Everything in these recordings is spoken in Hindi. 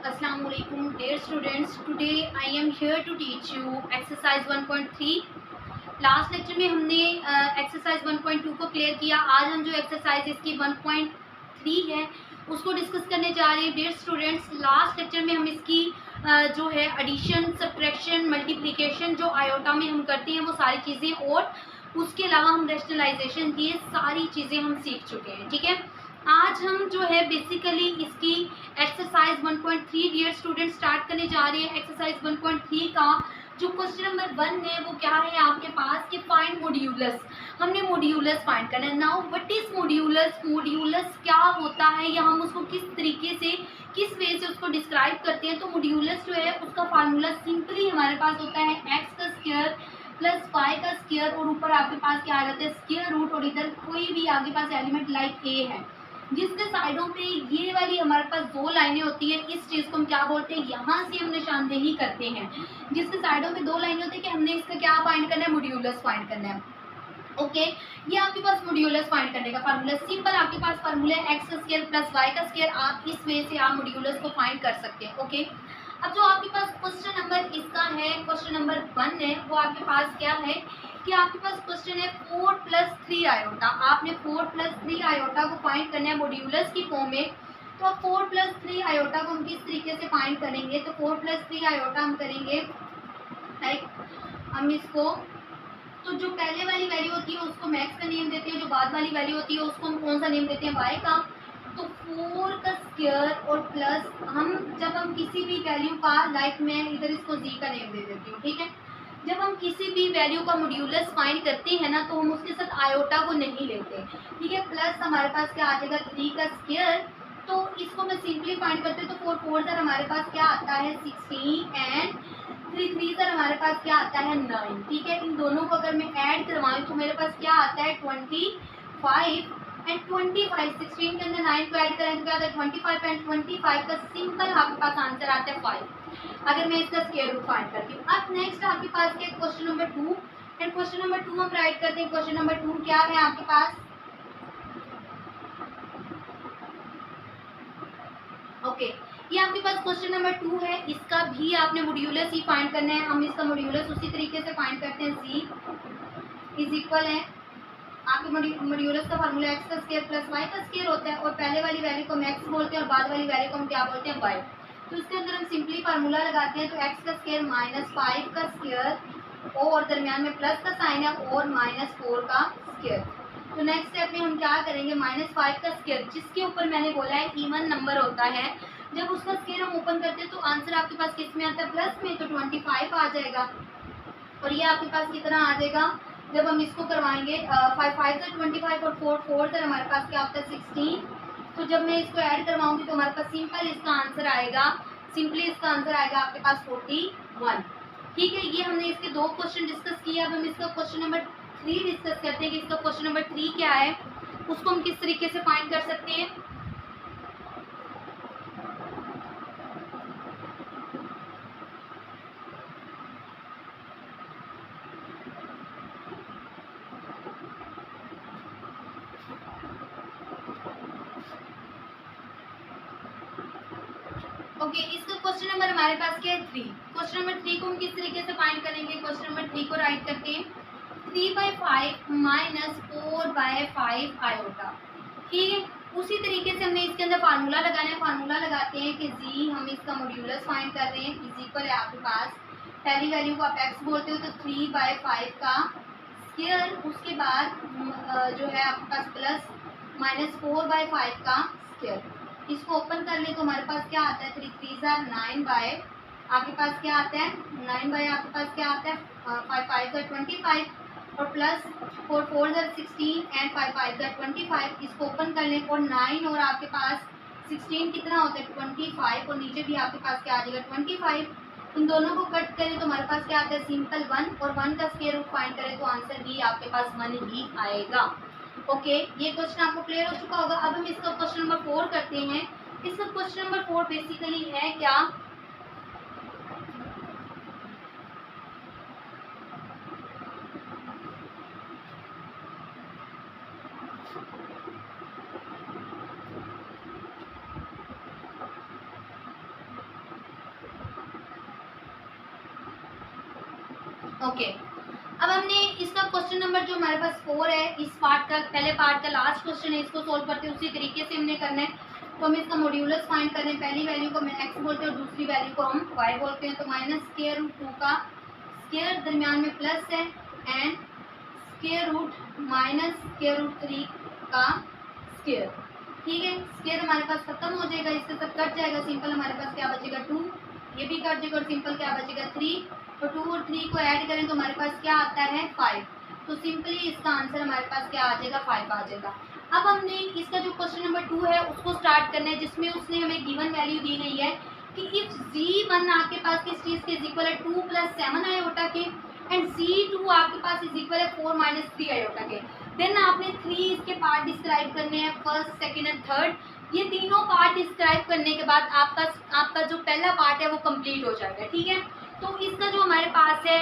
Assalamualaikum dear students. Today I am here to teach you exercise 1.3. Last lecture में हमने एक्सरसाइज 1.2 को क्लियर किया. आज हम जो एक्सरसाइज इसकी 1.3 है उसको डिस्कस करने जा रहे हैं. डियर स्टूडेंट्स, लास्ट लेक्चर में हम इसकी जो है एडिशन, सब्ट्रैक्शन, मल्टीप्लिकेशन जो आयोटा में हम करते हैं वो सारी चीज़ें, और उसके अलावा हम रैशनलाइजेशन, ये सारी चीज़ें हम सीख चुके हैं. ठीक है, आज हम जो है बेसिकली इसकी एक्सरसाइज 1.3 डियर स्टूडेंट स्टार्ट करने जा रहे हैं. एक्सरसाइज 1.3 का जो क्वेश्चन नंबर 1 है वो क्या है आपके पास कि फाइंड मॉड्यूलस. हमने मॉड्यूलस फाइंड करना है. Now what is modulus? Modulus क्या होता है या हम उसको किस तरीके से, किस वे से उसको डिस्क्राइब करते हैं. तो मॉड्यूलस जो है उसका फार्मूला सिंपली हमारे पास होता है एक्स का स्क्वायर प्लस वाई का स्क्वायर, और ऊपर आपके पास क्या आ जाता है स्क्वायर रूट, और इधर कोई भी आगे पास एलिमेंट लाइक ए है जिसके साइडों पे ये वाली हमारे पास दो लाइनें होती है. इस चीज़ को हम क्या बोलते हैं, यहाँ से हम निशानदेही करते हैं. जिसके साइडों पे दो लाइनें होती है कि हमने इसका क्या फाइंड करना है, मॉड्यूलस फाइंड करना है. ओके, ये आपके पास मॉड्यूलस फाइंड करने का फार्मूला सिंपल आपके पास फार्मूला है एक्स का स्क्वायर प्लस वाई का स्क्वायर. आप इस वे से आप मॉड्यूलस को फाइंड कर सकते हैं. ओके, अब जो आपके पास क्वेश्चन नंबर इसका है, क्वेश्चन नंबर 1 है, वो आपके पास क्या है कि आपके पास क्वेश्चन है 4 + 3 आयोटा. आपने 4 + 3 आयोटा को फाइंड करना है मॉड्यूलस की फॉर्म में. तो अब 4 + 3 आयोटा को हम किस तरीके से फाइंड करेंगे, तो 4 + 3 आयोटा हम करेंगे लाइक हम इसको, तो जो पहले वाली वैल्यू होती है उसको मैक्स का नेम देते हैं, जो बाद वाली वैल्यू होती है उसको हम कौन सा नेम देते हैं, वाई का. तो 4 का स्क्वायर और प्लस हम जब हम किसी भी वैल्यू का, लाइक मैं इधर इसको जी का नेम दे देती हूँ. ठीक है, जब हम किसी भी वैल्यू का मॉड्यूलस फाइंड करते हैं ना तो हम उसके साथ आयोटा को नहीं लेते. ठीक है, प्लस हमारे पास क्या आ जाएगा 3 का स्क्वायर. तो इसको मैं सिंपली फाइंड करते हैं तो 4 4 सर हमारे पास क्या आता है 16 एंड 3 3 सर हमारे पास क्या आता है 9. ठीक है, इन दोनों को अगर मैं ऐड करवाऊँ तो मेरे पास क्या आता है 25 एंड 25. 16 के अंदर 9 को ऐड करें तो क्या आता है 25 एंड 25 का सिंपल आपके पास आंसर आता है 5 अगर मैं इसका स्क्वायर रूट फाइंड करती हूँ. अब नेक्स्ट आपके पास क्या है question number 2, and question number 2 हम राइट करते हैं. क्वेश्चन नंबर 2 क्या है आपके पास, ओके ये आपके पास क्वेश्चन नंबर 2 है. इसका भी आपने मॉड्यूलस ही फाइंड करना है. हम इसका मॉड्यूलस उसी तरीके से फाइंड करते हैं. जी इज इक्वल है आपके मॉड्यूलस का फार्मूला एक्स का स्क्वायर प्लस वाई का स्क्वायर होता है, और पहले वाली वैल्यू को हम एक्स बोलते हैं और बाद वाली वैल्यू को हम क्या बोलते हैं वाई. तो इसके अंदर हम सिंपली फार्मूला लगाते हैं. तो एक्स का स्क्वायर -5 का स्क्वायर और दरमियान में प्लस का साइन है और -4 का स्क्वायर. तो नेक्स्ट स्टेप में हम क्या करेंगे, -5 का स्क्वायर जिसके ऊपर मैंने बोला है इवन नंबर होता है, जब उसका स्क्वायर हम ओपन करते हैं तो आंसर आपके पास किस में आता है प्लस में, तो 25 आ जाएगा. और ये आपके पास कितना आ जाएगा जब हम इसको करवाएंगे 5 5 से 25 और 4 4 से हमारे पास क्या होता है 16. तो जब मैं इसको ऐड करवाऊंगी तो हमारे पास सिंपल इसका आंसर आएगा, सिंपली इसका आंसर आएगा आपके पास 41. ठीक है, ये हमने इसके दो क्वेश्चन डिस्कस किए. अब हम इसका क्वेश्चन नंबर 3 डिस्कस करते हैं कि इसका क्वेश्चन नंबर 3 क्या है, उसको हम किस तरीके से फाइंड कर सकते हैं. ओके, इसका क्वेश्चन नंबर हमारे पास क्या है 3. क्वेश्चन नंबर 3 को हम किस तरीके से फाइंड करेंगे, क्वेश्चन नंबर 3 को राइट करते हैं 3/5 -4/5 आयोटा. ठीक है, उसी तरीके से हमने इसके अंदर फार्मूला लगाना है. फार्मूला लगाते हैं कि जी हम इसका मॉड्यूलस फाइंड कर रहे हैं. इज इक्वल है आपके पास पहली वैल्यू को आप एक्स बोलते हो तो 3/5 का स्क्वायर, उसके बाद जो है आपके पास प्लस -4/5 का स्क्वायर. इसको ओपन कर ले तो हमारे पास क्या आता है 3 3 9 बाय आपके पास क्या आता है 9 बाय आपके पास क्या आता है 5 5 25 और प्लस 4 4 16 एंड 5 5 25. इसको ओपन कर लें और 9 और आपके पास 16 कितना होता है 25, और नीचे भी आपके पास क्या आ जाएगा 25. इन दोनों को कट करें तो हमारे पास क्या आता है सिंपल 1, और 1 का स्क्वायर रूट फाइंड करें तो आंसर भी आपके पास 1 ही आएगा. ओके, ये क्वेश्चन आपको क्लियर हो चुका होगा. अब हम इसका क्वेश्चन नंबर 4 करते हैं. इसका क्वेश्चन नंबर 4 बेसिकली है क्या, ओके, अब हमने इसका क्वेश्चन नंबर जो हमारे पास 4 है, इस पार्ट का पहले पार्ट का लास्ट क्वेश्चन है, इसको सोल्व करते हैं उसी तरीके से हमने करना है। तो हम इसका मॉड्यूलस फाइंड कर रहे हैं, पहली वैल्यू को हम x बोलते हैं और दूसरी वैल्यू को हम y बोलते हैं। तो माइनस स्क्वायर रूट 2 का स्क्वायर दरमियान में प्लस है and square root minus square root 3 का स्क्वायर। ठीक है, स्क्वायर हमारे पास खत्म हो जाएगा, इससे सब कट जाएगा, सिंपल हमारे पास क्या बचेगा 2, ये भी कट जाएगा और सिंपल क्या बचेगा 3। तो 2 और 3 को ऐड करें तो हमारे पास क्या आता है 5। तो सिंपली इसका आंसर हमारे पास क्या आ जाएगा 5 आ जाएगा। अब हमने इसका जो क्वेश्चन नंबर 2 है उसको स्टार्ट करना है, जिसमें उसने हमें गिवन वैल्यू दी गई है कि इफ z1 आपके पास किस चीज़ के इक्वल है 2 + 7 आयोटा के एंड z2 आपके पास इक्वल है 4 - 3 आयोटा के। देन आपने 3 इसके पार्ट डिस्क्राइब करने हैं, फर्स्ट सेकेंड एंड थर्ड। ये तीनों पार्ट डिस्क्राइब करने के बाद आपका जो पहला पार्ट है वो कंप्लीट हो जाएगा। ठीक है, तो इसका जो हमारे पास है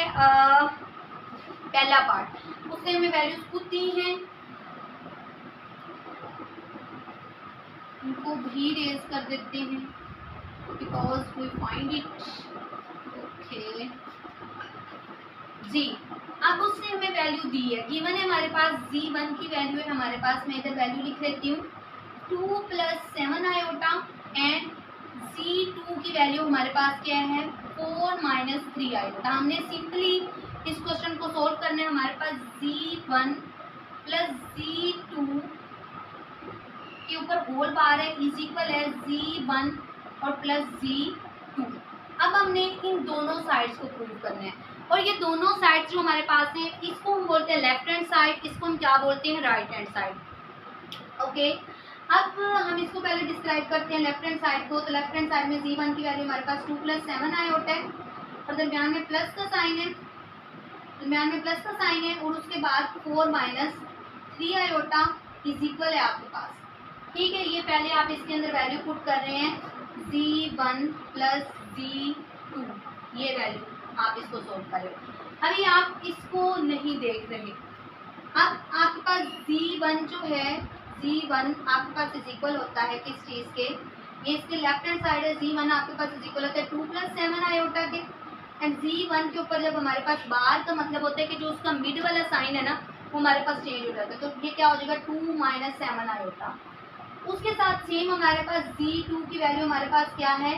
पहला पार्ट, उससे हमें वैल्यूज खुद दी हैं, इनको भी रेज कर देते हैं because we find it. Okay जी, अब उसने हमें वैल्यू दी है, गिवन है हमारे पास z1 की वैल्यू है हमारे पास, मैं इधर वैल्यू लिख लेती हूँ 2 + 7 आयोटा एंड z2 की वैल्यू हमारे पास क्या है 4 - 3 आयोटा। हमने सिंपली इस क्वेश्चन को सोल्व करना है, हमारे पास z1 + z2 के ऊपर होल बार है इज इक्वल है z1 और प्लस z2। अब हमने इन दोनों साइड्स को प्रूव करना है, और ये दोनों साइड्स जो हमारे पास हैं इसको हम बोलते हैं लेफ्ट हैंड साइड, इसको हम क्या बोलते हैं राइट हैंड साइड। ओके, अब हम इसको पहले डिस्क्राइब करते हैं लेफ्ट हैंड साइड को। तो लेफ्ट हैंड साइड में z1 की वैल्यू हमारे पास 2 + 7 आयोटा है और दरमियान में प्लस का साइन है, दरमियान में प्लस का साइन है, और उसके बाद 4 - 3 आयोटा इज इक्वल है आपके पास। ठीक है, ये पहले आप इसके अंदर वैल्यू पुट कर रहे हैं z1 + z2, ये वैल्यू आप इसको सोल्व करें। अभी आप इसको नहीं देख रहे, अब आपके पास z1 जो है z1 आपके पास इज इक्वल होता है किस चीज़ के, ये इसके लेफ्ट हैंड साइड है, z1 आपके पास इज इक्वल होता है 2 + 7 आयोटा के एंड z1 के ऊपर जब हमारे पास बार का मतलब होता है कि जो उसका मिड वाला साइन है ना वो हमारे पास चेंज हो जाता है, तो ये क्या हो जाएगा 2 - 7 आयोटा। उसके साथ सेम हमारे पास z2 की वैल्यू हमारे पास क्या है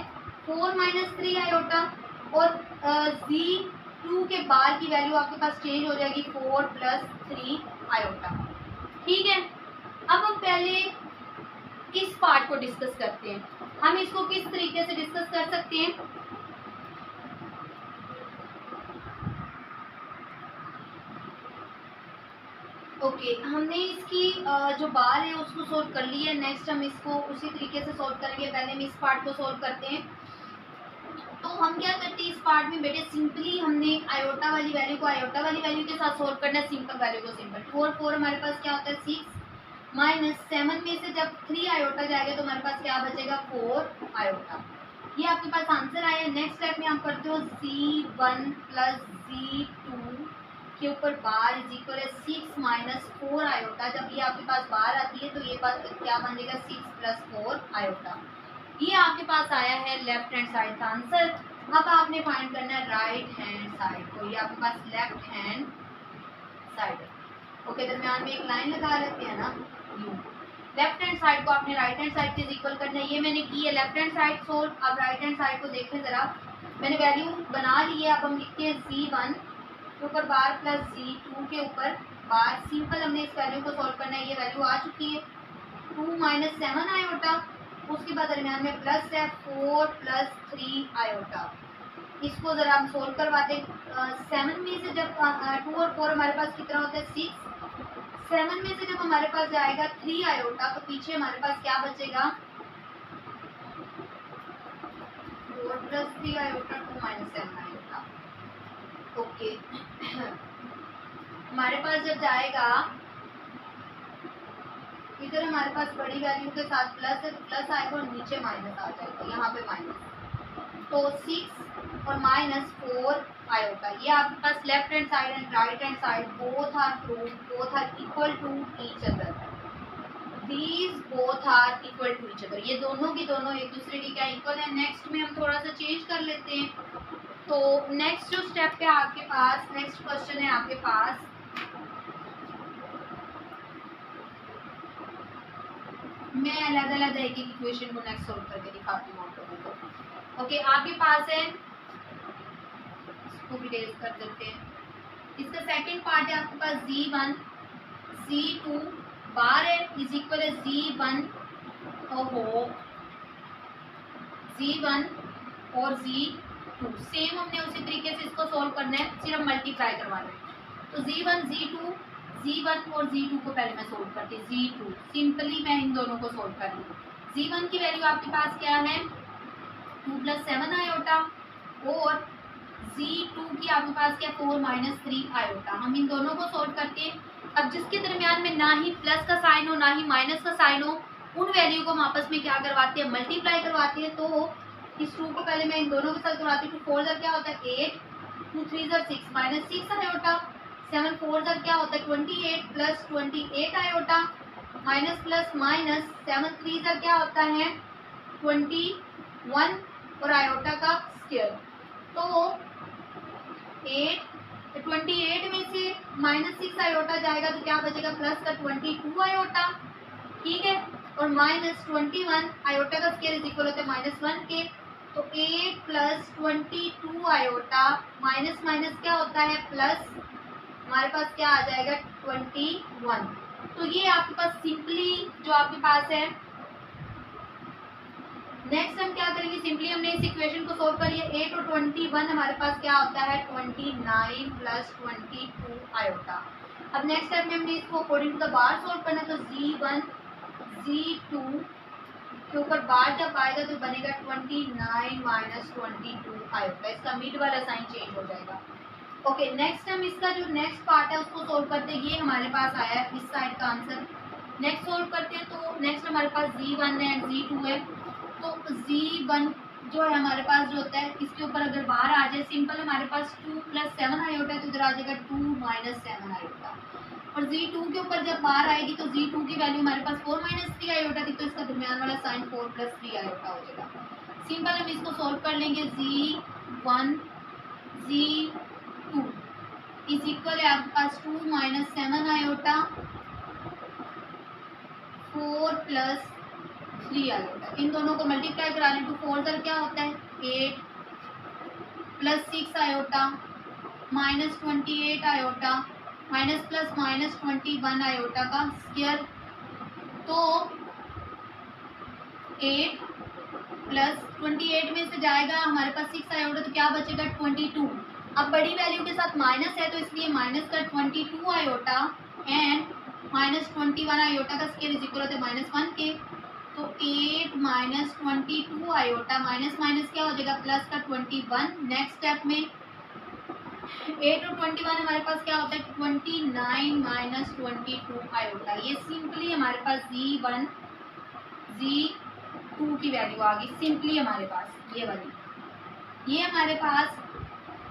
4 - 3 आयोटा, और z2 के बार की वैल्यू आपके पास चेंज हो जाएगी 4 + 3 आयोटा। ठीक है, अब हम पहले इस पार्ट को डिस्कस करते हैं, हम इसको किस तरीके से डिस्कस कर सकते हैं। ओके, हमने इसकी जो बार है उसको सोल्व कर लिया है, नेक्स्ट हम इसको उसी तरीके से सोल्व करेंगे। पहले हम इस पार्ट को सोल्व करते हैं। तो हम क्या करते हैं इस पार्ट में बेटे, सिंपली हमने आयोटा वाली वैल्यू को आयोटा वाली वैल्यू के साथ सोल्व करना है, सिंपल वैल्यू को सिंपल। 4 हमारे पास क्या होता है 6 - 7 में से जब 3 आयोटा जाएगा तो हमारे पास क्या बचेगा 4 आयोटा। ये आपके पास आंसर आया। नेक्स्ट स्टेप में आप करते हो z1 + z2 के ऊपर बार इज इक्वल है 6 - 4 आयोटा। जब ये आपके पास बार आती है तो ये बात क्या बन जाएगा 6 + 4 आयोटा। ये आपके पास आया है लेफ्ट हैंड साइड का आंसर। अब आपने फाइंड करना है राइट हैंड साइड को, ये आपके पास लेफ्ट हैंड साइड है। ओके, दरमियान में एक लाइन लगा लेते हैं ना, यू लेफ्ट हैंड साइड को आपने राइट हैंड साइड के इक्वल करना है। ये मैंने की है लेफ्ट हैंड साइड सोल्व। अब राइट हैंड साइड को देखें ज़रा, मैंने वैल्यू बना ली है। अब हम लिखते हैं z1 के ऊपर बार प्लस z2 के ऊपर बार, सिंपल हमने इस वैल्यू को सोल्व करना है। ये वैल्यू आ चुकी है 2 - 7 आयोटा, उसके बाद दरमियान में प्लस है 4 + 3 आयोटा। इसको ज़रा हम सोल्व करवाते हैं। 7 में से जब 2 और 4 हमारे पास कितना होता है 6, 7 में से जब हमारे पास जाएगा 3 आयोटा तो पीछे हमारे पास क्या बचेगा 4 + 3 आयोटा 2 - 7 आयोटा। ओके, हमारे पास जब जाएगा इधर हमारे पास बड़ी वैल्यू के साथ प्लस है तो प्लस आएगा और नीचे माइनस आ जाएगा, यहाँ पे माइनस, तो 6 और -4 आयोटा। ये आपके पास left hand side and right hand side both are proved, both are equal to each other, these both are equal to each other. ये दोनों की दोनों एक दूसरे की क्या इक्वल है। नेक्स्ट में हम थोड़ा सा चेंज कर लेते हैं। तो नेक्स्ट जो स्टेप है आपके पास, नेक्स्ट क्वेश्चन है आपके पास, मैं अलग अलग एक इक्वेशन को नेक्स्ट सोल्व करके दिखाती हूँ आप लोगों को। ओके, आपके पास है, इसको भी डिटेल्स कर देते हैं। इसका सेकंड पार्ट है आपके पास Z1 Z2 बार है इज इक्वल है Z1 और Z2। सेम हमने उसी तरीके से इसको सोल्व करना है, सिर्फ मल्टीप्लाई करवाना है। तो Z1 और Z2 को पहले मैं सोल्व करती हूँ। Z2 सिंपली मैं इन दोनों को सोल्व कर रही हूँ। Z1 की वैल्यू आपके पास क्या है 2 + 7 आयोटा और Z2 की आपके पास क्या 4 - 3 आयोटा। हम इन दोनों को सोल्व करते हैं। अब जिसके दरमियान में ना ही प्लस का साइन हो ना ही माइनस का साइन हो, उन वैल्यू को हम आपस में क्या करवाते हैं, मल्टीप्लाई करवाते हैं। तो इस 2 को पहले मैं इन दोनों के साथ करवाती हूँ। 4 क्या होता है 8, 2 3 6 -6 आयोटा, 7 4 क्या होता है 28 + 28 आयोटा, माइनस प्लस माइनस 7 3 क्या होता है 21 और आयोटा का स्क्वायर। तो 28 में से -6 आयोटा जाएगा तो क्या बचेगा प्लस का 22 आयोटा, ठीक है, और -21 आयोटा का स्क्वायर इज इक्वल होता है -1 के। तो 8 + 22 आयोटा माइनस माइनस क्या होता है प्लस, हमारे पास क्या आ जाएगा 21। तो ये आपके पास सिंपली जो आपके पास है। नेक्स्ट हम क्या करेंगे, सिंपली हमने इस इक्वेशन को सोल्व कर लिया। 8 और 21 हमारे पास क्या होता है 29 + 22 आयोटा। अब नेक्स्ट स्टेप में हमने इसको according to the bar solve करना है। तो Z1 Z2 के ऊपर बार जब आएगा तो बनेगा 29 - 22 आयोटा। इसका मिड वाला साइन चेंज हो जाएगा। ओके, नेक्स्ट हम इसका जो नेक्स्ट पार्ट है उसको सोल्व करते हैं। ये हमारे पास आया है इस साइड का आंसर। नेक्स्ट सोल्व करते हैं। तो नेक्स्ट हमारे पास Z1 है एंड Z2 है। तो Z1 जो है हमारे पास जो होता है इसके ऊपर अगर बाहर आ जाए, सिंपल हमारे पास 2 + 7 आयोटा है तो इधर आ जाएगा 2 - 7 आयोटा। और Z2 के ऊपर जब बाहर आएगी तो Z2 की वैल्यू हमारे पास 4 - 3 आयोटा थी, तो इसका दरमियान वाला साइन 4 + 3 आयोटा हो जाएगा। सिंपल हम इसको सोल्व कर लेंगे। Z1 Z2 इज इक्वल है आपके पास 2 - 7 आयोटा 4 + 3 आयोटा। इन दोनों को मल्टीप्लाई करा लें तो 4 क्या होता है 8 + 6 iota -28 iota minus plus -21 iota का स्क्वायर। तो 8 + 28 में से जाएगा हमारे पास 6 आयोटा तो क्या बचेगा 22। अब बड़ी वैल्यू के साथ माइनस है तो इसलिए माइनस का 22 आयोटा एंड -21 आयोटा का स्क्वायर इज इक्वल होता है -1 के। तो 8 - 22 आयोटा माइनस माइनस क्या हो जाएगा प्लस का 21। नेक्स्ट स्टेप में 8 और 21 हमारे पास क्या होता है 29 - 22 आयोटा। ये सिंपली हमारे पास Z1 Z2 की वैल्यू आ गई सिंपली हमारे पास ये वाली। ये हमारे पास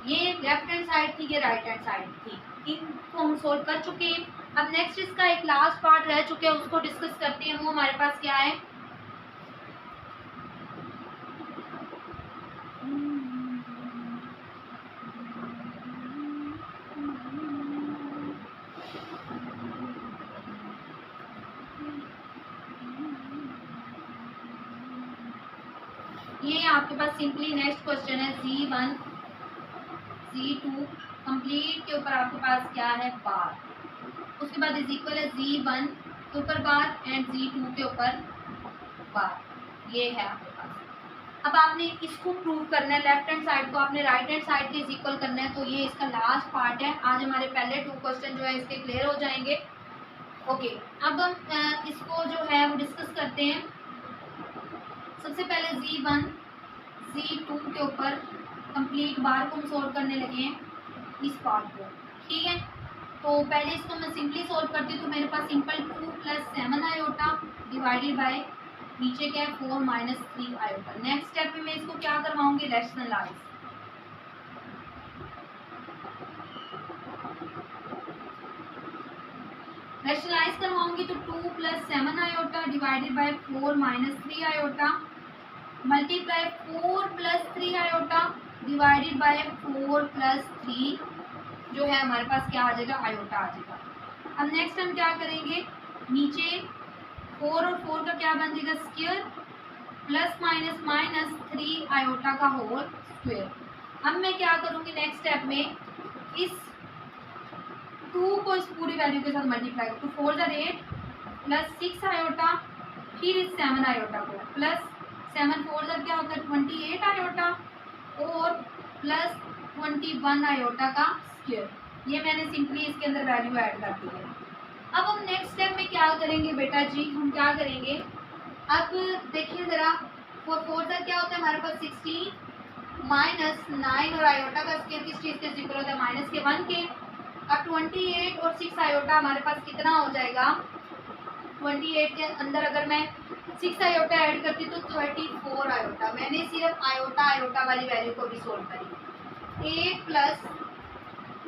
ये लेफ्ट हैंड साइड थी, ये राइट हैंड साइड थी। इनको हम सोल्व कर चुके हैं। अब नेक्स्ट इसका एक लास्ट पार्ट रह चुके हैं, उसको डिस्कस करते हैं। वो हमारे पास क्या है ये आपके पास सिंपली नेक्स्ट क्वेश्चन है Z1 Z2 कंप्लीट के ऊपर आपके पास क्या है बार, उसके बाद इज इक्वल है Z1 के ऊपर बार एंड Z2 के ऊपर बार। ये है आपके पास। अब आपने इसको प्रूव करना है, लेफ्ट हैंड साइड को आपने राइट हैंड साइड के इज इक्वल करना है। तो ये इसका लास्ट पार्ट है। आज हमारे पहले 2 क्वेश्चन जो है इसके क्लियर हो जाएंगे। ओके, अब हम इसको जो है वो डिस्कस करते हैं। सबसे पहले Z1 Z2 के ऊपर कंप्लीट बार को हम सोल्व करने लगे हैं इस पार्ट को, ठीक है। तो पहले इसको मैं सिंपली सोल्व करती हूँ। तो मेरे पास सिंपल 2 + 7 आयोटा डिवाइडेड बाय नीचे क्या है 4 - 3 आयोटा। नेक्स्ट स्टेप में मैं इसको क्या करवाऊंगी रैशनलाइज। रैशनलाइज करवाऊंगी तो 2 + 7 iota divided by 4 - 3 iota multiply 4 + 3 iota divided by 4 plus 3 जो है हमारे पास क्या आ जाएगा, आयोटा आ जाएगा। अब नेक्स्ट हम क्या करेंगे, नीचे 4 और 4 का क्या बन जाएगा, square plus minus minus 3 iota का होल स्क्वायर। अब मैं क्या करूँगी नेक्स्ट स्टेप में, इस 2 को इस पूरी वैल्यू के साथ मल्टीप्लाई करूँ, 2 4 8 प्लस 6 आयोटा, फिर इस 7 आयोटा को प्लस 7 4 क्या होता है 28 आयोटा और प्लस 21 आयोटा का स्क्वायर। ये मैंने सिंपली इसके अंदर वैल्यू ऐड कर दी है। अब हम नेक्स्ट स्टेप में क्या करेंगे बेटा जी, हम क्या करेंगे, अब देखिए ज़रा 4 4 क्या होता है हमारे पास 16 माइनस 9 और आयोटा का स्क्वायर किस चीज़ के इक्वल होता है, माइनस के 1 के। अब 28 और 6 आयोटा हमारे पास कितना हो जाएगा, 28 के अंदर अगर मैं 6 आयोटा ऐड करती तो 34 आयोटा। मैंने सिर्फ आयोटा वाली वैल्यू को भी सोल्व करी। 8 प्लस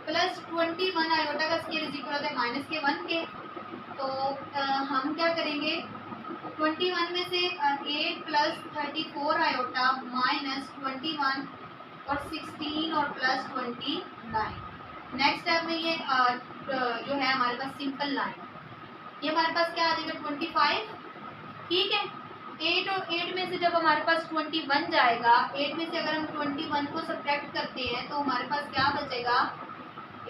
21 आयोटा का स्क्वायर इक्वल होता है माइनस के 1 के। तो हम क्या करेंगे, 21 में से 8 प्लस 34 आयोटा माइनस 21 और 16 और प्लस 29। नेक्स्ट स्टेप में ये जो है हमारे पास सिंपल लाइन, ये हमारे पास क्या आ जाएगा 25। ठीक है, 8 और 8 में से जब हमारे पास 20 बन जाएगा, 8 में से अगर हम 21 को सब्ट्रैक्ट करते हैं तो हमारे पास क्या बचेगा,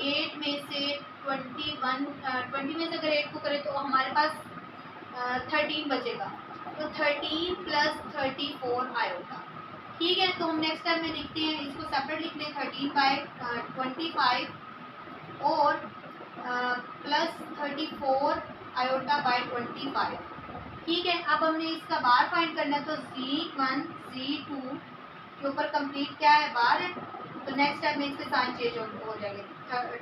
8 में से 20 में से अगर 8 को करें तो हमारे पास 13 बचेगा। तो 13 प्लस 34 आयोटा। ठीक है, तो हम नेक्स्ट टाइम में लिखते हैं, इसको सेपरेट लिख लें, 13 बाय 25 और प्लस 34 आयोटा बाय 25। ठीक है, अब हमने इसका बार फाइंड करना है, तो Z1 Z2 के ऊपर कंप्लीट क्या है, बार है। तो नेक्स्ट टाइम में इसके साइन चेंज हो जाएंगे,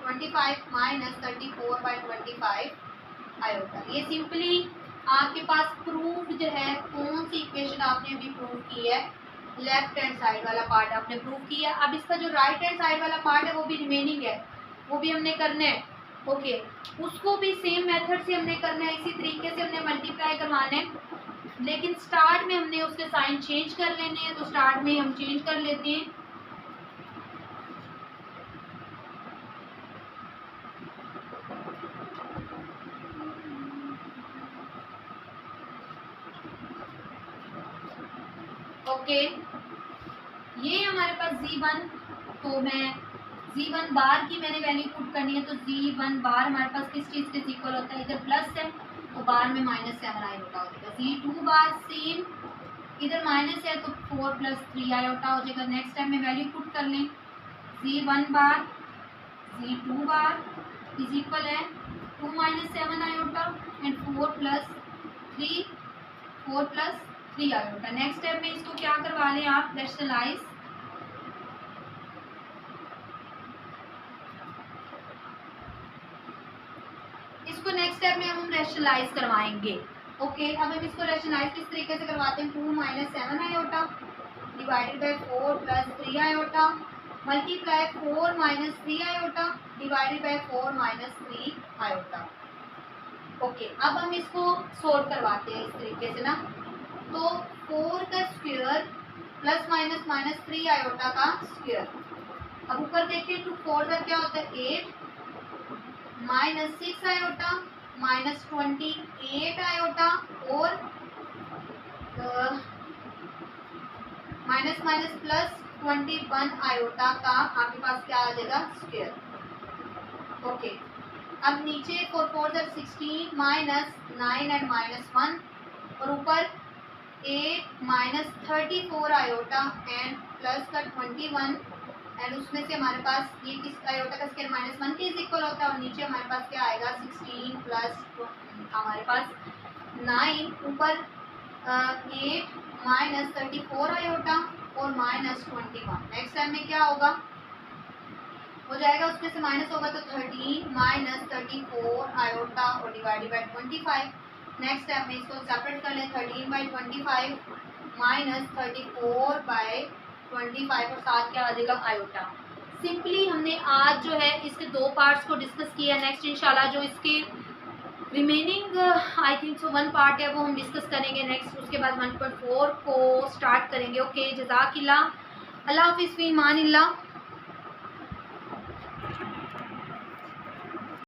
25 माइनस 34 बाय 25 आयोटा। ये सिंपली आपके पास प्रूव्ड है, कौन सी इक्वेशन आपने अभी प्रूव की है, लेफ्ट हैंड साइड वाला पार्ट आपने प्रूव किया। अब इसका जो राइट हैंड साइड वाला पार्ट है वो भी रिमेनिंग है, वो भी हमने करना है। ओके, उसको भी सेम मेथड से हमने करना है, इसी तरीके से हमने मल्टीप्लाई करवाना है, लेकिन स्टार्ट में हमने उसके साइन चेंज कर लेने हैं। तो स्टार्ट में हम चेंज कर लेते हैं। ओके, ये हमारे पास Z1, तो मैं Z1 बार की मैंने वैल्यू पुट करनी है। तो Z1 बार हमारे पास किस चीज़ के इक्वल होता है, इधर प्लस है तो बार में -7 आयोटा हो जाएगा। Z2 बार सेम, इधर माइनस है तो 4 प्लस 3 आयोटा हो जाएगा। नेक्स्ट टाइम में वैल्यू पुट कर लें, Z1 bar Z2 bar is equal है 2 - 7 iota and 4 plus 3 iota. Next step में इसको क्या करवा लें आप, रैशनलाइज। इसको नेक्स्ट स्टेप में हम रैशनलाइज करवाएंगे। ओके, अब हम इसको रैशनलाइज किस तरीके से करवाते हैं, 2 - 7 iota divided by 4 plus 3 iota multiply 4 - 3 iota divided by 4 - 3 iota. Okay, अब हम इसको सोल्व करवाते हैं इस तरीके से ना। तो 4 का square plus minus minus 3 iota का स्क्वायर। अब ऊपर देखिए 2 4 का क्या होता है 8 माइनस 6 आयोटा माइनस 28 आयोटा और माइनस माइनस प्लस 21 आयोटा का आपके पास क्या आ जाएगा स्क्वायर। ओके, अब नीचे 4 4 16 माइनस 9 एंड -1 और ऊपर 8 माइनस 34 आयोटा एंड प्लस का 21 एंड उसमें से हमारे पास ये किस आयोटा का स्क्वायर -1 के इक्वल होता है और नीचे हमारे पास क्या आएगा 16 प्लस हमारे पास 9 ऊपर 8 माइनस 34 आयोटा और -21। नेक्स्ट टाइम में क्या होगा हो जाएगा, उसमें से माइनस होगा तो 13 माइनस 34 आयोटा और डिवाइडेड बाय 25। नेक्स्ट स्टेप में इसको सेपरेट कर लें, 13 बाई 25 माइनस 34 बाई 25 और साथ क्या आ जाएगा आयोटा। सिंपली हमने आज जो है इसके 2 पार्ट्स को डिस्कस किया। नेक्स्ट इंशाल्लाह जो इसके remaining I think so 1 part है वो हम डिस्कस करेंगे नेक्स्ट, उसके बाद 1.4 को स्टार्ट करेंगे। ओके, जज़ाकिल्लाह। अल्लाह हाफिज़, फ़ी अमान अल्लाह।